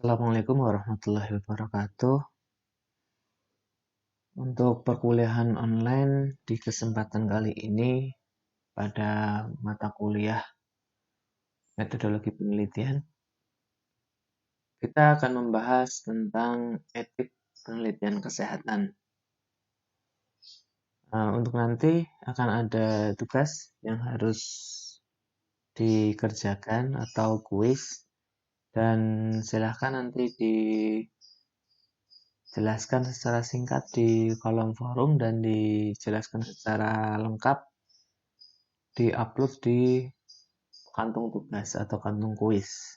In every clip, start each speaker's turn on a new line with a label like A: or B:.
A: Assalamualaikum warahmatullahi wabarakatuh. Untuk perkuliahan online di kesempatan kali ini pada mata kuliah metodologi penelitian, kita akan membahas tentang etik penelitian kesehatan. Untuk nanti akan ada tugas yang harus dikerjakan atau kuis, dan silahkan nanti dijelaskan secara singkat di kolom forum dan dijelaskan secara lengkap di-upload di kantung tugas atau kantung kuis.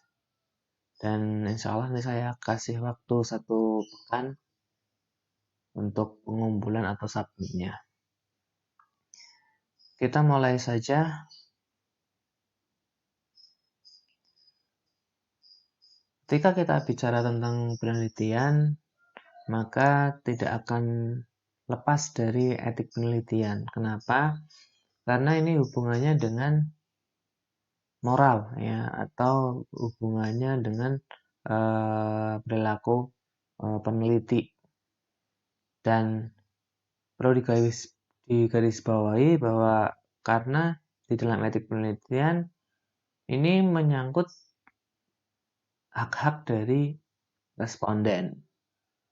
A: Dan insya Allah nanti saya kasih waktu 1 pekan untuk pengumpulan atau submitnya. Kita mulai saja. Ketika kita bicara tentang penelitian, maka tidak akan lepas dari etik penelitian. Kenapa? Karena ini hubungannya dengan moral, ya, atau hubungannya dengan perilaku peneliti. Dan perlu digarisbawahi bahwa karena di dalam etik penelitian ini menyangkut hak-hak dari responden.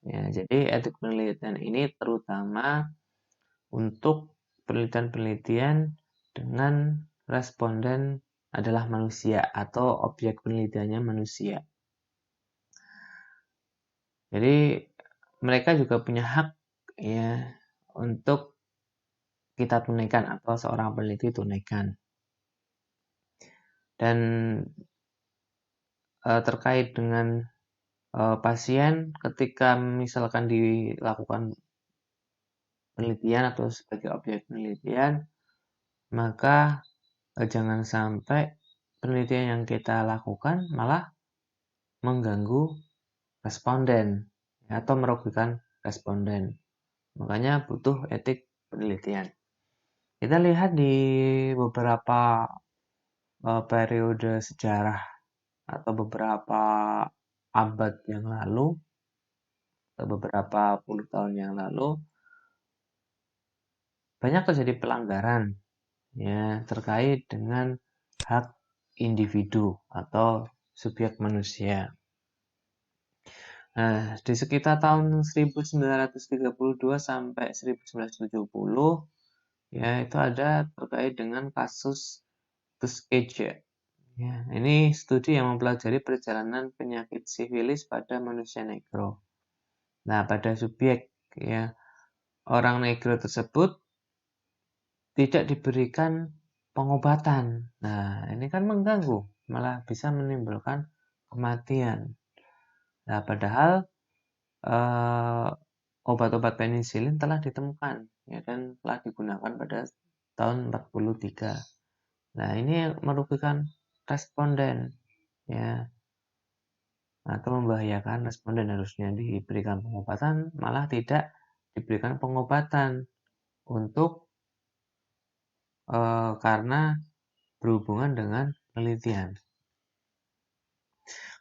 A: Ya, jadi etik penelitian ini terutama untuk penelitian-penelitian dengan responden adalah manusia atau objek penelitiannya manusia. Jadi mereka juga punya hak, ya, untuk kita tunaikan atau seorang peneliti tunaikan. Dan terkait dengan pasien, ketika misalkan dilakukan penelitian atau sebagai objek penelitian, maka jangan sampai penelitian yang kita lakukan malah mengganggu responden atau merugikan responden. Makanya butuh etik penelitian. Kita lihat di beberapa periode sejarah atau beberapa abad yang lalu atau beberapa puluh tahun yang lalu banyak terjadi pelanggaran, ya, terkait dengan hak individu atau subjek manusia. Nah, di sekitar tahun 1932 sampai 1970, ya, itu ada terkait dengan kasus Tuskegee. Ya, ini studi yang mempelajari perjalanan penyakit sifilis pada manusia negro. Nah, pada subjek, ya, orang negro tersebut tidak diberikan pengobatan. Nah, ini kan mengganggu, malah bisa menimbulkan kematian. Nah, padahal obat-obat penisilin telah ditemukan, ya, dan telah digunakan pada tahun 43. Nah, ini merugikan responden, ya, atau membahayakan responden. Harusnya diberikan pengobatan, malah tidak diberikan pengobatan untuk karena berhubungan dengan penelitian.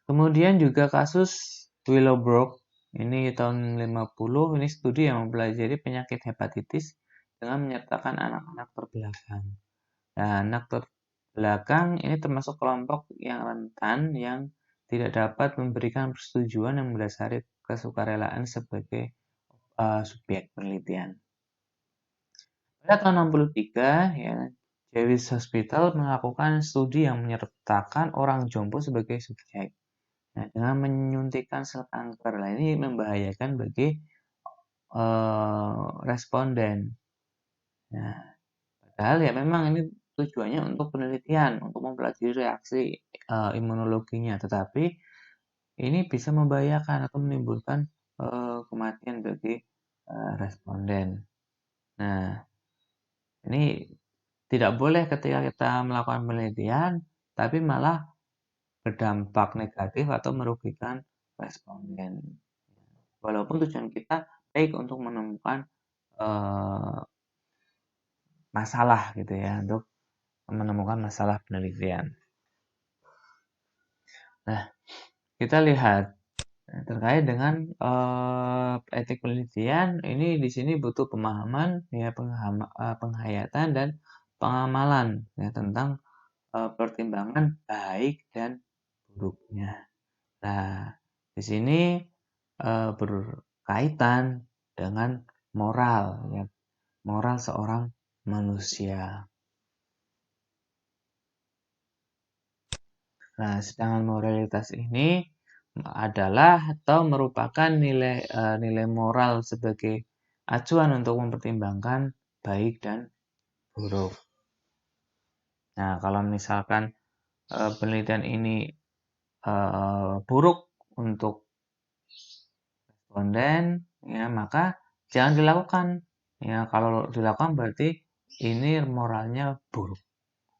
A: Kemudian juga kasus Willowbrook, ini tahun 50, ini studi yang mempelajari penyakit hepatitis dengan menyertakan anak-anak terbelakang. Nah, anak terbelakang ini termasuk kelompok yang rentan yang tidak dapat memberikan persetujuan yang mendasari kesukarelaan sebagai subjek penelitian. Pada tahun 63, ya, Jewish Hospital melakukan studi yang menyertakan orang jompo sebagai subjek. Nah, dengan menyuntikkan sel kanker, nah ini membahayakan bagi responden. Nah, padahal ya memang ini tujuannya untuk penelitian, untuk mempelajari reaksi imunologinya, tetapi ini bisa membahayakan atau menimbulkan kematian bagi responden. Nah, ini tidak boleh ketika kita melakukan penelitian, tapi malah berdampak negatif atau merugikan responden. Walaupun tujuan kita baik untuk menemukan masalah, gitu ya, untuk menemukan masalah penelitian. Nah, kita lihat Terkait dengan etik penelitian, ini di sini butuh pemahaman, ya, penghayatan dan pengamalan, ya, tentang pertimbangan baik dan buruknya. Nah, di sini berkaitan dengan moral, ya, moral seorang manusia. Nah, sedangkan moralitas ini adalah atau merupakan nilai moral sebagai acuan untuk mempertimbangkan baik dan buruk. Nah, kalau misalkan penelitian ini buruk untuk responden, ya maka jangan dilakukan. Ya, kalau dilakukan berarti ini moralnya buruk.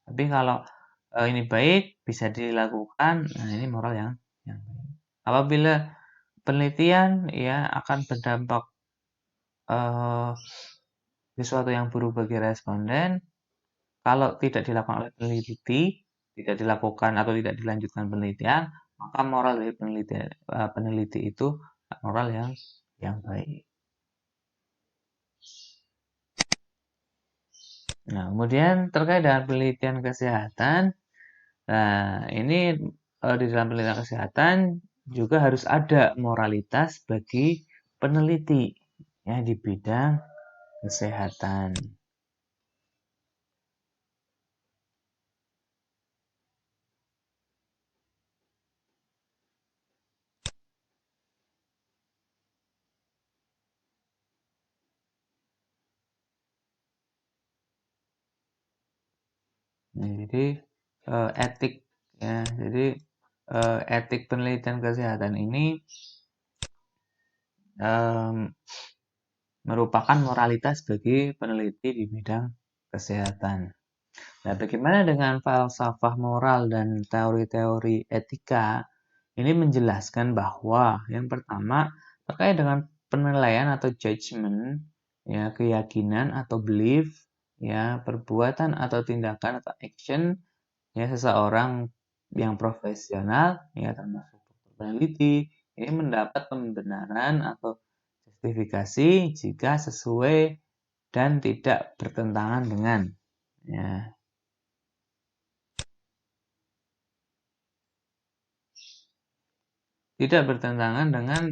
A: Tapi kalau ini baik, bisa dilakukan, nah ini moral yang baik. Apabila penelitian ya akan berdampak eh, sesuatu yang buruk bagi responden, kalau tidak dilakukan oleh peneliti, tidak dilakukan atau tidak dilanjutkan penelitian, maka moral dari peneliti itu moral yang baik. Nah, kemudian terkait dengan penelitian kesehatan, nah ini di dalam penelitian kesehatan juga harus ada moralitas bagi peneliti ya di bidang kesehatan. Nah, jadi etik ya, jadi etik penelitian kesehatan ini em, merupakan moralitas bagi peneliti di bidang kesehatan. Nah, bagaimana dengan falsafah moral dan teori-teori etika? Ini menjelaskan bahwa yang pertama terkait dengan penilaian atau judgment, ya, keyakinan atau belief, ya, perbuatan atau tindakan atau action, ya, seseorang yang profesional, ya, termasuk peneliti, ini mendapat pembenaran atau justifikasi jika sesuai dan tidak bertentangan dengan, ya, tidak bertentangan dengan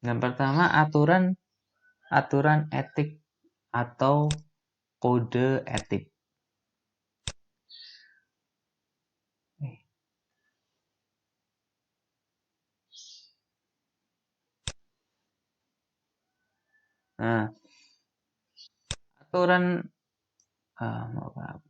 A: yang pertama aturan aturan etik atau kode etik. Nah, aturan maaf.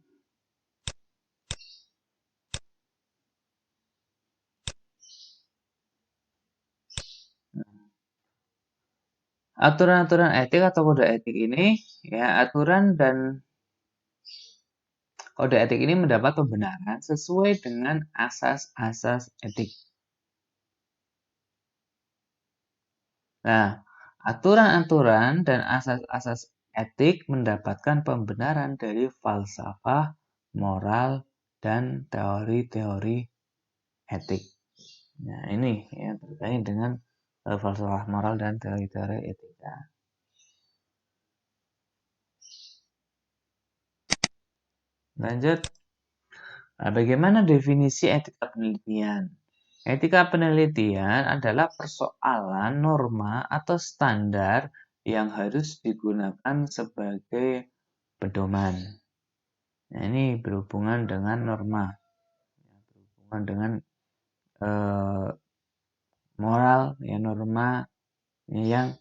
A: Aturan-aturan etik atau kode etik ini, ya, aturan dan kode etik ini mendapat pembenaran sesuai dengan asas-asas etik. Nah, aturan-aturan dan asas-asas etik mendapatkan pembenaran dari falsafah, moral, dan teori-teori etik. Nah, ini ya terkait dengan falsafah moral dan teori-teori etika. Lanjut, nah, bagaimana definisi etika penelitian? Etika penelitian adalah persoalan norma atau standar yang harus digunakan sebagai pedoman. Nah, ini berhubungan dengan norma, berhubungan dengan eh, moral, ya, norma yang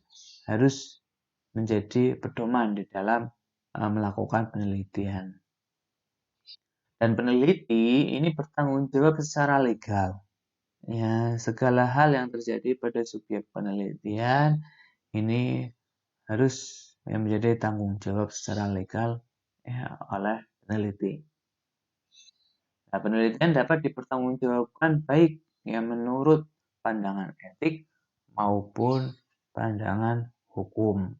A: harus menjadi pedoman di dalam melakukan penelitian. Dan peneliti ini bertanggung jawab secara legal. Ya, segala hal yang terjadi pada subjek penelitian ini harus menjadi tanggung jawab secara legal ya, oleh peneliti. Nah, penelitian dapat dipertanggungjawabkan baik yang menurut pandangan etik maupun pandangan hukum.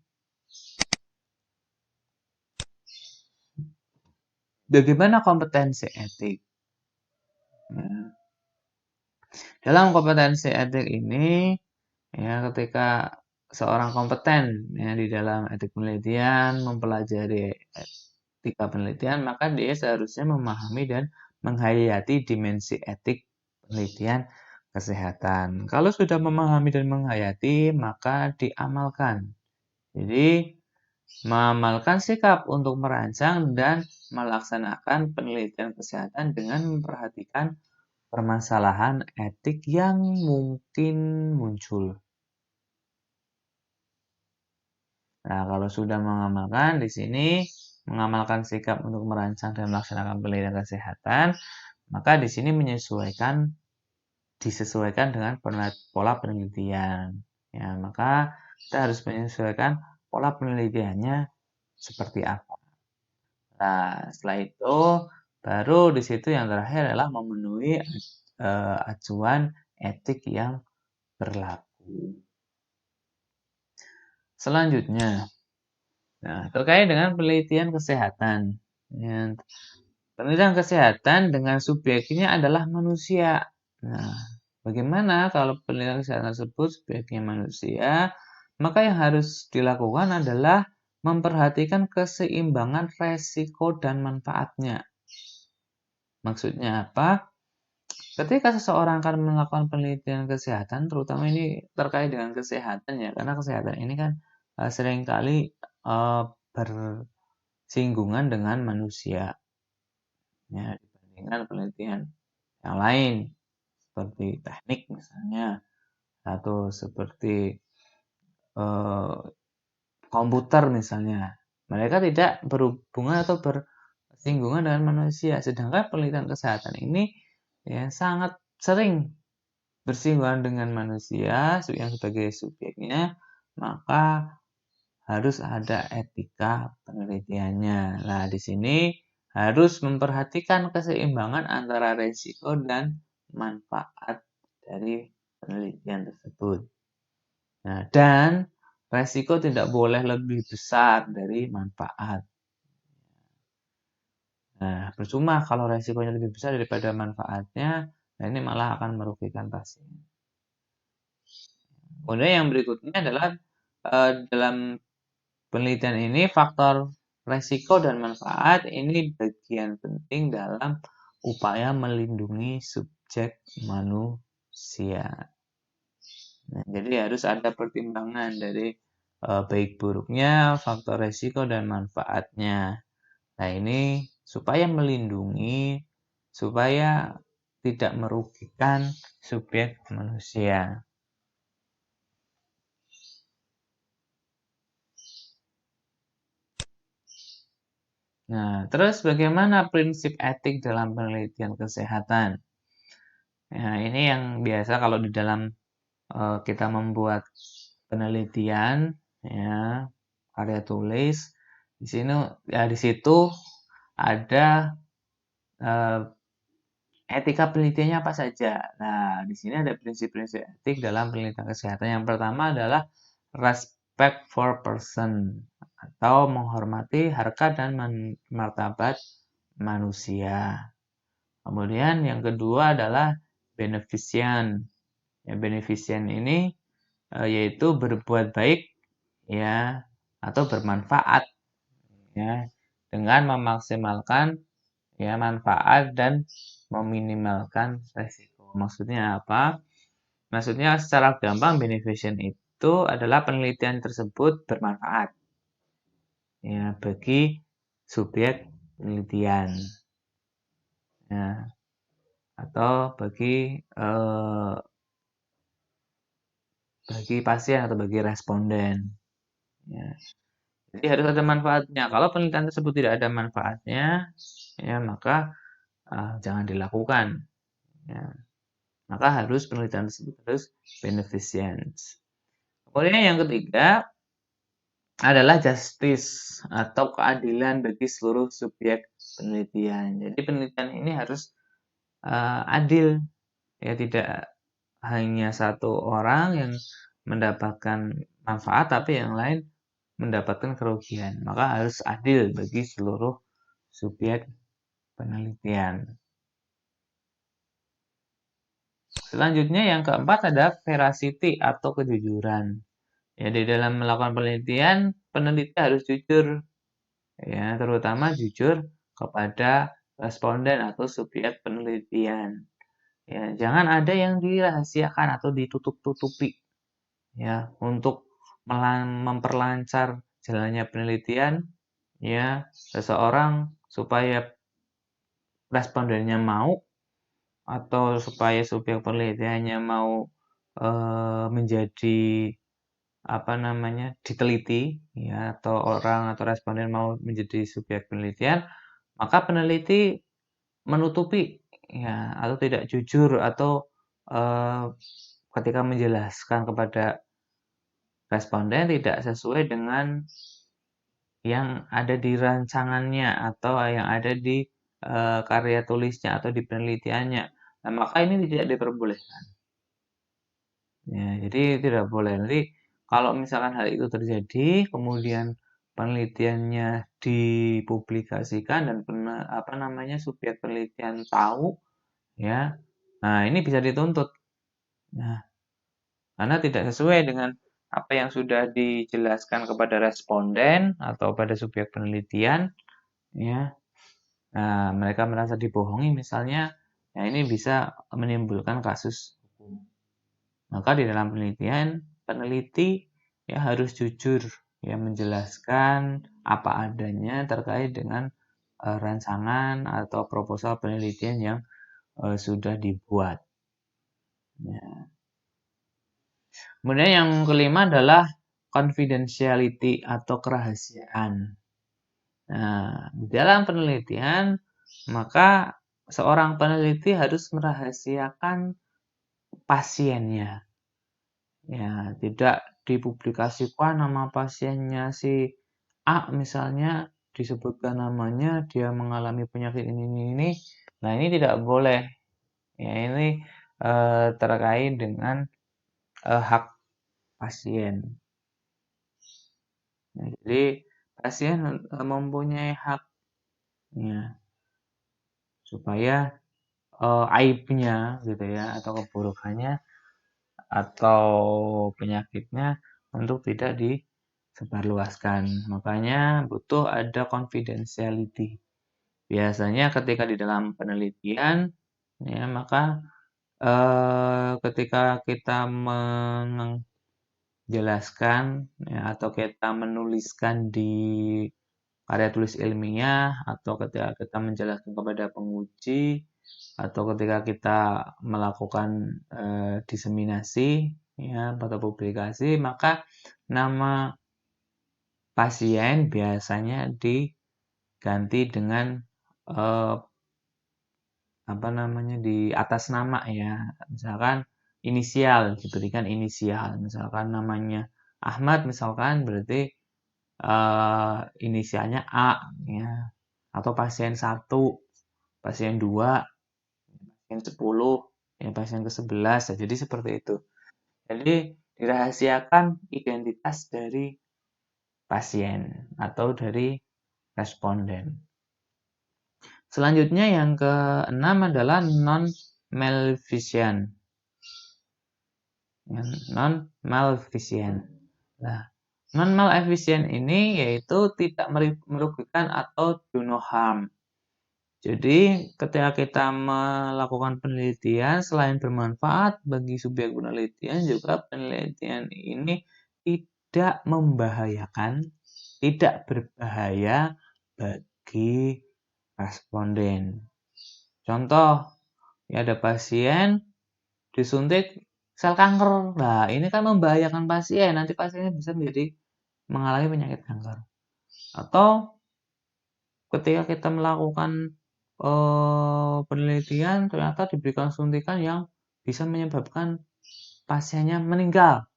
A: Bagaimana kompetensi etik? Nah, dalam kompetensi etik ini, ya, ketika seorang kompeten ya di dalam etik penelitian mempelajari etika penelitian, maka dia seharusnya memahami dan menghayati dimensi etik penelitian kesehatan. Kalau sudah memahami dan menghayati, maka diamalkan. Jadi, mengamalkan sikap untuk merancang dan melaksanakan penelitian kesehatan dengan memperhatikan permasalahan etik yang mungkin muncul. Nah, kalau sudah mengamalkan di sini, mengamalkan sikap untuk merancang dan melaksanakan penelitian kesehatan, maka di sini disesuaikan dengan pola penelitian. Ya, maka kita harus menyesuaikan pola penelitiannya seperti apa. Nah, setelah itu baru di situ yang terakhir adalah memenuhi acuan etik yang berlaku. Selanjutnya, nah, terkait dengan penelitian kesehatan. Ya, penelitian kesehatan dengan subjeknya adalah manusia. Nah, bagaimana kalau penelitian kesehatan tersebut subjeknya manusia? Maka yang harus dilakukan adalah memperhatikan keseimbangan resiko dan manfaatnya. Maksudnya apa? Ketika seseorang akan melakukan penelitian kesehatan, terutama ini terkait dengan kesehatan ya, karena kesehatan ini kan seringkali bersinggungan dengan manusia, ya, dibandingkan penelitian yang lain seperti teknik misalnya, atau seperti eh, komputer misalnya. Mereka tidak berhubungan atau bersinggungan dengan manusia, sedangkan penelitian kesehatan ini ya sangat sering bersinggungan dengan manusia yang sebagai subjeknya, maka harus ada etika penelitiannya. Nah, di sini harus memperhatikan keseimbangan antara risiko dan manfaat dari penelitian tersebut. Nah, dan risiko tidak boleh lebih besar dari manfaat. Nah, percuma kalau risikonya lebih besar daripada manfaatnya, nah ini malah akan merugikan pasien. Kemudian yang berikutnya adalah dalam penelitian ini faktor resiko dan manfaat ini bagian penting dalam upaya melindungi subjek manusia. Nah, jadi harus ada pertimbangan dari baik buruknya faktor resiko dan manfaatnya. Nah, ini supaya melindungi, supaya tidak merugikan subjek manusia. Nah, terus bagaimana prinsip etik dalam penelitian kesehatan? Nah, ini yang biasa kalau di dalam kita membuat penelitian, ya, karya tulis, di sini ya di situ ada eh, etika penelitiannya apa saja. Nah, di sini ada prinsip-prinsip etik dalam penelitian kesehatan. Yang pertama adalah respect for person atau menghormati harkat dan martabat manusia. Kemudian yang kedua adalah beneficent. Ya, beneficent ini yaitu berbuat baik ya atau bermanfaat ya dengan memaksimalkan ya manfaat dan meminimalkan resiko. Maksudnya apa? Maksudnya secara gampang beneficent itu adalah penelitian tersebut bermanfaat ya bagi subjek penelitian ya atau bagi pasien atau bagi responden ya. Jadi harus ada manfaatnya. Kalau penelitian tersebut tidak ada manfaatnya ya maka jangan dilakukan ya. Maka harus penelitian tersebut harus beneficent. Kemudian yang ketiga adalah justice atau keadilan bagi seluruh subjek penelitian. Jadi penelitian ini harus adil, ya tidak hanya satu orang yang mendapatkan manfaat tapi yang lain mendapatkan kerugian. Maka harus adil bagi seluruh subjek penelitian. Selanjutnya yang keempat ada veracity atau kejujuran. Ya, di dalam melakukan penelitian, peneliti harus jujur, ya, terutama jujur kepada responden atau subjek penelitian. Ya, jangan ada yang dirahasiakan atau ditutup-tutupi, ya, untuk memperlancar jalannya penelitian, ya, seseorang supaya respondennya mau atau supaya subjek penelitiannya mau menjadi apa namanya diteliti, ya, atau orang atau responden mau menjadi subjek penelitian, maka peneliti menutupi, ya, atau tidak jujur atau eh, ketika menjelaskan kepada responden tidak sesuai dengan yang ada di rancangannya atau yang ada di karya tulisnya atau di penelitiannya. Nah, maka ini tidak diperbolehkan. Ya, jadi tidak boleh. Nanti kalau misalkan hal itu terjadi, kemudian penelitiannya dipublikasikan dan apa namanya subjek penelitian tahu, ya, nah ini bisa dituntut. Nah, karena tidak sesuai dengan apa yang sudah dijelaskan kepada responden atau pada subjek penelitian, ya. Nah, mereka merasa dibohongi misalnya, ya ini bisa menimbulkan kasus hukum. Maka di dalam penelitian, peneliti ya harus jujur, ya menjelaskan apa adanya terkait dengan rancangan atau proposal penelitian yang sudah dibuat. Ya. Kemudian yang kelima adalah confidentiality atau kerahasiaan. Nah, di dalam penelitian, maka seorang peneliti harus merahasiakan pasiennya. Ya, tidak dipublikasikan nama pasiennya si A misalnya disebutkan namanya, dia mengalami penyakit ini. Nah, ini tidak boleh. Ya, ini terkait dengan hak pasien. Nah, jadi pasien mempunyai hak, ya, supaya aibnya gitu ya atau keburukannya atau penyakitnya untuk tidak disebarluaskan. Makanya butuh ada confidentiality. Biasanya ketika di dalam penelitian, ya, maka ketika kita menjelaskan, ya, atau kita menuliskan di karya tulis ilmiah atau ketika kita menjelaskan kepada penguji atau ketika kita melakukan diseminasi, ya, atau publikasi, maka nama pasien biasanya diganti dengan eh, apa namanya di atas nama, ya, misalkan inisial, diberikan inisial, misalkan namanya Ahmad misalkan berarti inisialnya A, ya, atau pasien 1, pasien 2, pasien 10, ya, pasien ke-11, ya, jadi seperti itu. Jadi dirahasiakan identitas dari pasien atau dari responden. Selanjutnya yang keenam adalah non-maleficent. Non-maleficent. Nah, non-maleficent ini yaitu tidak merugikan atau do no harm. Jadi, ketika kita melakukan penelitian, selain bermanfaat bagi subjek penelitian, juga penelitian ini tidak membahayakan, tidak berbahaya bagi responden. Contoh, ya ada pasien disuntik sel kanker. Nah, ini kan membahayakan pasien. Nanti pasiennya bisa mengalami penyakit kanker. Atau ketika kita melakukan penelitian, ternyata diberikan suntikan yang bisa menyebabkan pasiennya meninggal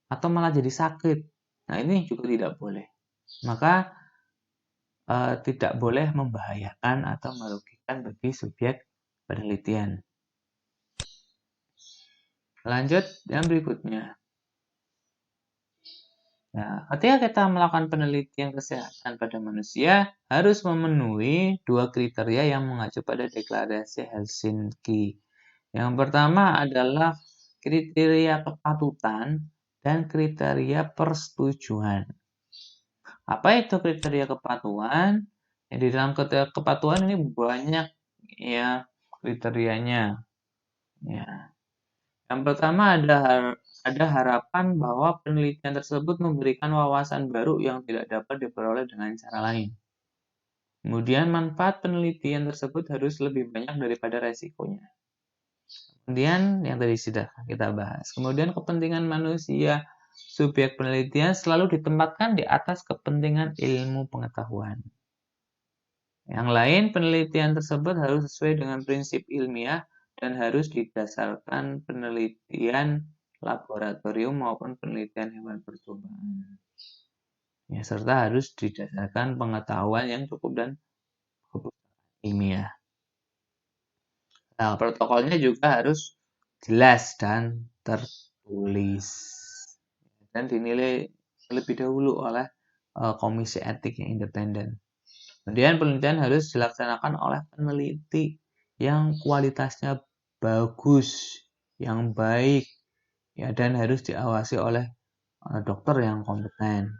A: atau malah jadi sakit. Nah, ini juga tidak boleh. Maka tidak boleh membahayakan atau merugikan bagi subjek penelitian. Lanjut yang berikutnya. Nah, ketika kita melakukan penelitian kesehatan pada manusia, harus memenuhi dua kriteria yang mengacu pada deklarasi Helsinki, Yang pertama adalah kriteria kepatutan dan kriteria persetujuan. Apa itu kriteria kepatuhan? Ya, di dalam kriteria kepatuhan ini banyak ya kriterianya. Ya. Yang pertama ada harapan bahwa penelitian tersebut memberikan wawasan baru yang tidak dapat diperoleh dengan cara lain. Kemudian manfaat penelitian tersebut harus lebih banyak daripada resikonya. Kemudian yang tadi sudah kita bahas. Kemudian kepentingan manusia, subjek penelitian selalu ditempatkan di atas kepentingan ilmu pengetahuan. Yang lain, penelitian tersebut harus sesuai dengan prinsip ilmiah dan harus didasarkan penelitian laboratorium maupun penelitian hewan percobaan. Ya, serta harus didasarkan pengetahuan yang cukup dan ilmiah. Nah, protokolnya juga harus jelas dan tertulis dan dinilai terlebih dahulu oleh komisi etik yang independen. Kemudian penelitian harus dilaksanakan oleh peneliti yang kualitasnya bagus, yang baik, ya, dan harus diawasi oleh dokter yang kompeten.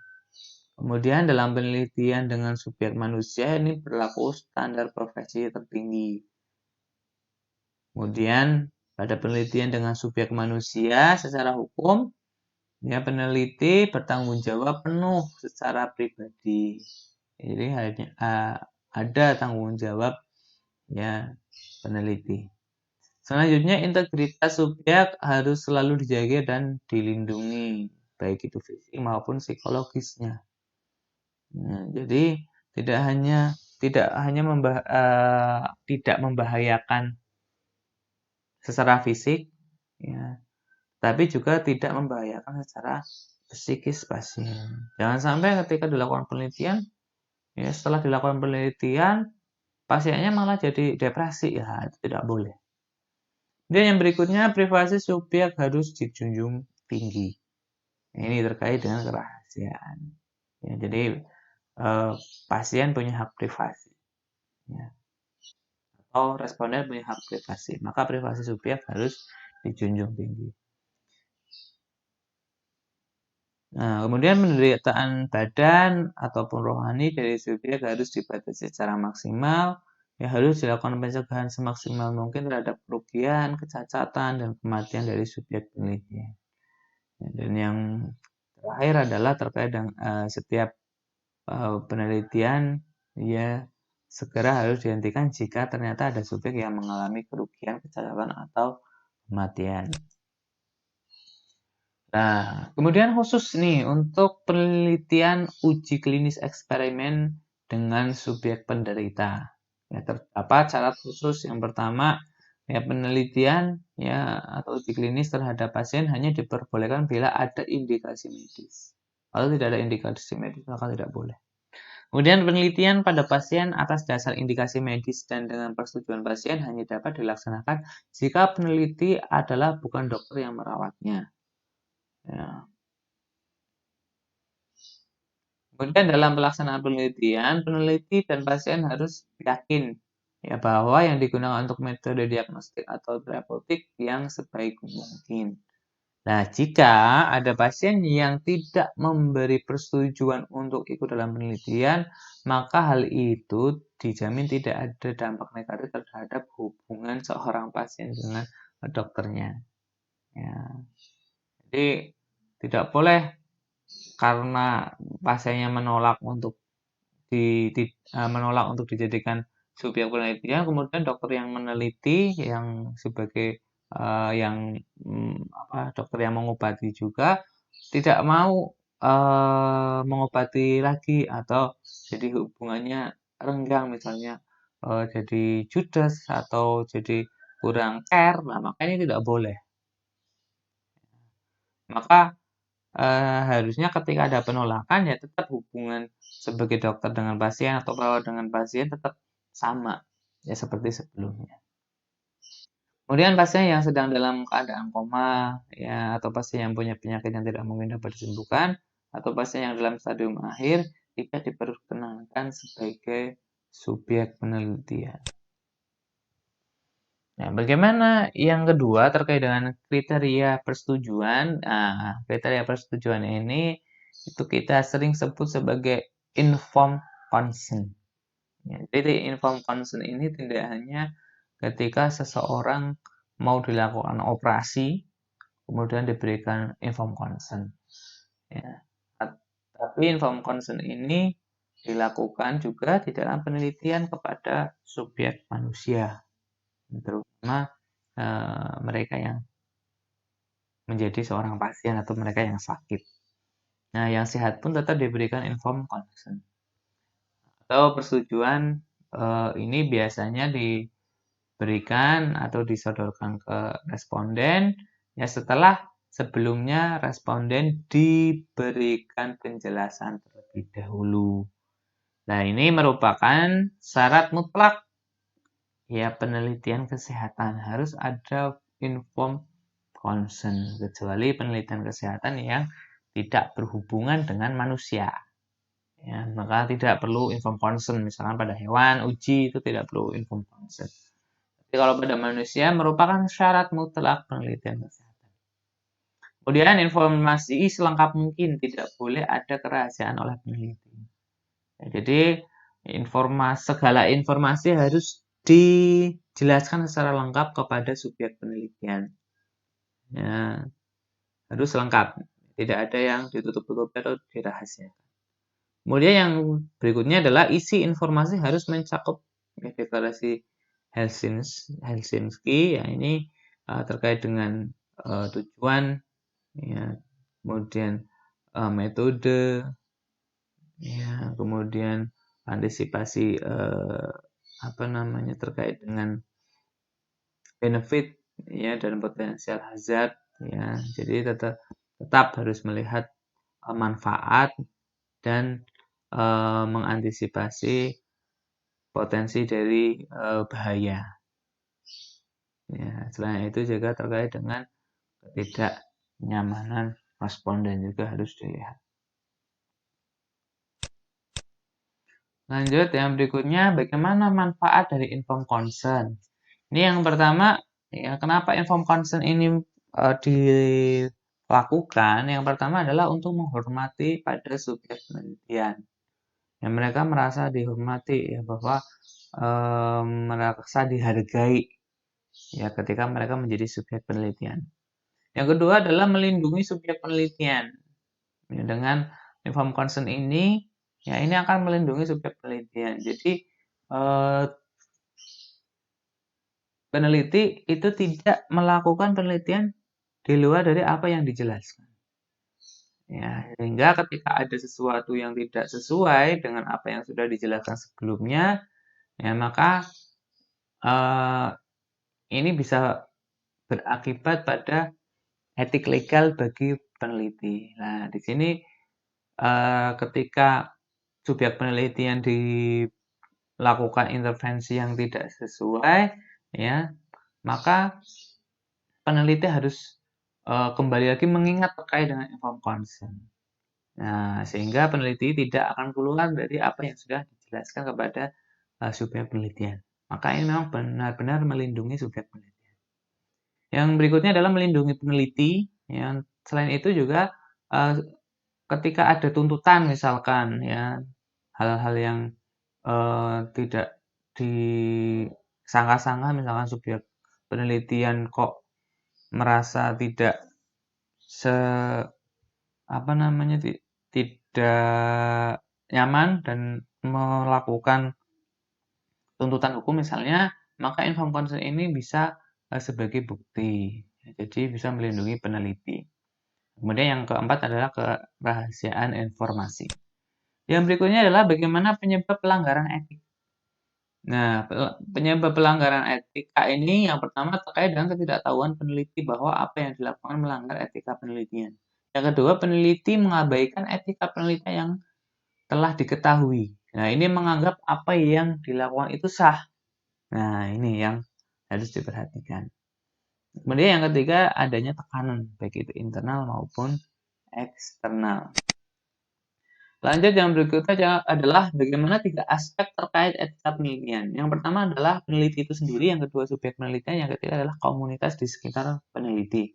A: Kemudian dalam penelitian dengan subjek manusia ini berlaku standar profesi tertinggi. Kemudian pada penelitian dengan subjek manusia secara hukum, ya peneliti bertanggung jawab penuh secara pribadi. Jadi hanya ada tanggung jawab ya peneliti. Selanjutnya integritas subjek harus selalu dijaga dan dilindungi, baik itu fisik maupun psikologisnya. Nah, jadi tidak hanya tidak membahayakan secara fisik, ya, tapi juga tidak membahayakan secara psikis pasien. Jangan sampai ketika dilakukan penelitian, ya setelah dilakukan penelitian pasiennya malah jadi depresi, ya itu tidak boleh. Dan yang berikutnya privasi subjek harus dijunjung tinggi. Ini terkait dengan kerahasiaan. Ya, jadi pasien punya hak privasi, ya, atau responden punya hak privasi. Maka privasi subjek harus dijunjung tinggi. Nah, kemudian penderitaan badan ataupun rohani dari subjek harus dibatasi secara maksimal. Ya, harus dilakukan pencegahan semaksimal mungkin terhadap kerugian, kecacatan, dan kematian dari subjek penelitian. Dan yang terakhir adalah terkait dengan setiap penelitian ya segera harus dihentikan jika ternyata ada subjek yang mengalami kerugian, kecacatan, atau kematian. Nah, kemudian khusus nih untuk penelitian uji klinis eksperimen dengan subjek penderita. Ya, terdapat syarat khusus. Yang pertama, ya penelitian ya atau uji klinis terhadap pasien hanya diperbolehkan bila ada indikasi medis. Kalau tidak ada indikasi medis maka tidak boleh. Kemudian penelitian pada pasien atas dasar indikasi medis dan dengan persetujuan pasien hanya dapat dilaksanakan jika peneliti adalah bukan dokter yang merawatnya. Ya. Kemudian dalam pelaksanaan penelitian, peneliti dan pasien harus yakin ya bahwa yang digunakan untuk metode diagnostik atau terapeutik yang sebaik mungkin. Nah, jika ada pasien yang tidak memberi persetujuan untuk ikut dalam penelitian, maka hal itu dijamin tidak ada dampak negatif terhadap hubungan seorang pasien dengan dokternya. Ya. Jadi tidak boleh karena pasiennya menolak untuk dijadikan subjek penelitian, kemudian dokter yang meneliti yang sebagai dokter yang mengobati juga tidak mau mengobati lagi atau jadi hubungannya renggang misalnya jadi judes atau jadi kurang care, nah makanya tidak boleh. Maka harusnya ketika ada penolakan ya tetap hubungan sebagai dokter dengan pasien atau perawat dengan pasien tetap sama ya seperti sebelumnya. Kemudian pasien yang sedang dalam keadaan koma ya atau pasien yang punya penyakit yang tidak mungkin dapat disembuhkan atau pasien yang dalam stadium akhir tidak diperkenankan sebagai subjek penelitian. Nah, bagaimana yang kedua terkait dengan kriteria persetujuan? Nah, kriteria persetujuan ini itu kita sering sebut sebagai informed consent. Ya, jadi informed consent ini tidak hanya ketika seseorang mau dilakukan operasi, kemudian diberikan informed consent. Ya. Tapi informed consent ini dilakukan juga di dalam penelitian kepada subjek manusia, terutama mereka yang menjadi seorang pasien atau mereka yang sakit. Nah, yang sehat pun tetap diberikan informed consent. Atau persetujuan ini biasanya diberikan atau disodorkan ke responden ya setelah sebelumnya responden diberikan penjelasan terlebih dahulu. Nah, ini merupakan syarat mutlak ya penelitian kesehatan harus ada informed consent kecuali penelitian kesehatan yang tidak berhubungan dengan manusia. Ya, maka tidak perlu informed consent. Misalkan pada hewan, uji itu tidak perlu informed consent. Tapi kalau pada manusia merupakan syarat mutlak penelitian kesehatan. Kemudian informasi selengkap mungkin tidak boleh ada kerahasiaan oleh peneliti. Ya, jadi segala informasi harus dijelaskan secara lengkap kepada subjek penelitian. Ya, harus lengkap. Tidak ada yang ditutup-tutupi atau dirahasiakan. Kemudian yang berikutnya adalah isi informasi harus mencakup ya, deklarasi Helsinki. Ya, ini terkait dengan tujuan, ya, kemudian metode, ya, kemudian antisipasi terkait dengan benefit ya dan potensial hazard ya. Jadi tetap harus melihat manfaat dan mengantisipasi potensi dari bahaya. Ya, selain itu juga terkait dengan ketidaknyamanan responden juga harus dilihat. Lanjut yang berikutnya, bagaimana manfaat dari informed consent? Ini yang pertama, ya, kenapa informed consent ini dilakukan? Yang pertama adalah untuk menghormati pada subjek penelitian. Ya, mereka merasa dihormati, ya, bahwa merasa dihargai, ya, ketika mereka menjadi subjek penelitian. Yang kedua adalah melindungi subjek penelitian. Ya, dengan informed consent ini, ya, ini akan melindungi subjek penelitian. Jadi peneliti itu tidak melakukan penelitian di luar dari apa yang dijelaskan. Ya, sehingga ketika ada sesuatu yang tidak sesuai dengan apa yang sudah dijelaskan sebelumnya, ya maka ini bisa berakibat pada etik legal bagi peneliti. Nah, di sini ketika subjek penelitian dilakukan intervensi yang tidak sesuai, ya maka peneliti harus kembali lagi mengingat terkait dengan informed consent. Nah, sehingga peneliti tidak akan keluar dari apa yang sudah dijelaskan kepada subjek penelitian. Maka ini memang benar-benar melindungi subjek penelitian. Yang berikutnya adalah melindungi peneliti. Yang selain itu juga ketika ada tuntutan misalkan ya hal-hal yang tidak disangka-sangka, misalkan subjek penelitian kok merasa tidak tidak nyaman dan melakukan tuntutan hukum misalnya, maka informed consent ini bisa sebagai bukti. Jadi bisa melindungi peneliti. Kemudian yang keempat adalah kerahasiaan informasi. Yang berikutnya adalah bagaimana penyebab pelanggaran etik. Nah, penyebab pelanggaran etika ini yang pertama terkait dengan ketidaktahuan peneliti bahwa apa yang dilakukan melanggar etika penelitian. Yang kedua, peneliti mengabaikan etika penelitian yang telah diketahui. Nah, ini menganggap apa yang dilakukan itu sah. Nah, ini yang harus diperhatikan. Kemudian yang ketiga, adanya tekanan, baik itu internal maupun eksternal. Lanjut, yang berikutnya adalah bagaimana 3 aspek terkait etika penelitian. Yang pertama adalah peneliti itu sendiri, yang kedua subjek penelitian, yang ketiga adalah komunitas di sekitar peneliti.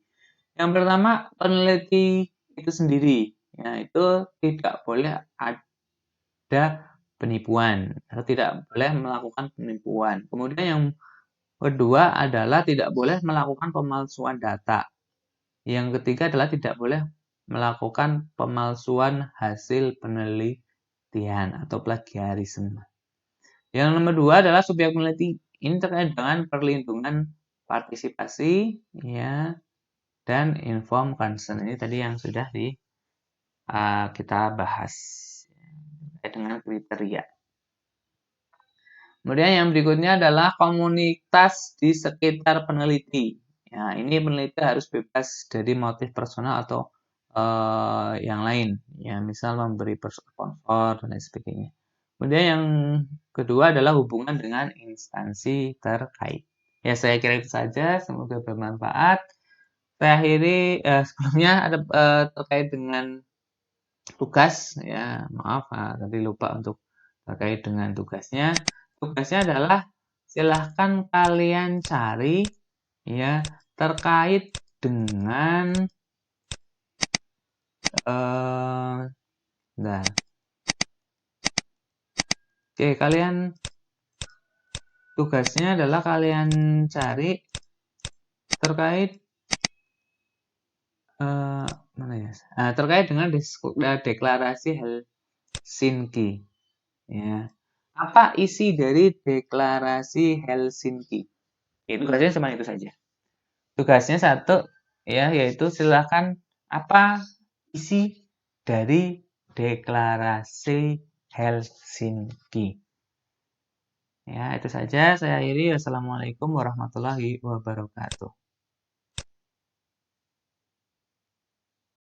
A: Yang pertama, peneliti itu sendiri. Ya, itu tidak boleh ada penipuan atau tidak boleh melakukan penipuan. Kemudian yang kedua adalah tidak boleh melakukan pemalsuan data. Yang ketiga adalah tidak boleh melakukan pemalsuan hasil penelitian atau plagiarisme. Yang nomor 2 adalah subjek peneliti. Ini terkait dengan perlindungan partisipasi, ya, dan informed consent. Ini tadi yang sudah kita bahas terkait dengan kriteria. Kemudian yang berikutnya adalah komunitas di sekitar peneliti. Ya, ini peneliti harus bebas dari motif personal atau yang lain. Ya, misal memberi sponsor dan lain sebagainya. Kemudian yang kedua adalah hubungan dengan instansi terkait. Ya, saya kira itu saja. Semoga bermanfaat. Saya akhiri sebelumnya ada terkait dengan tugas. Ya, maaf, tadi lupa untuk terkait dengan tugasnya. Tugasnya adalah silahkan kalian cari ya terkait dengan nah. Oke, kalian tugasnya adalah kalian cari terkait mana ya? Terkait dengan deklarasi Helsinki. Ya. Apa isi dari deklarasi Helsinki? Tugasnya cuma itu saja. Tugasnya satu, ya, yaitu silakan apa isi dari deklarasi Helsinki. Ya, itu saja. Saya akhiri. Wassalamualaikum warahmatullahi wabarakatuh.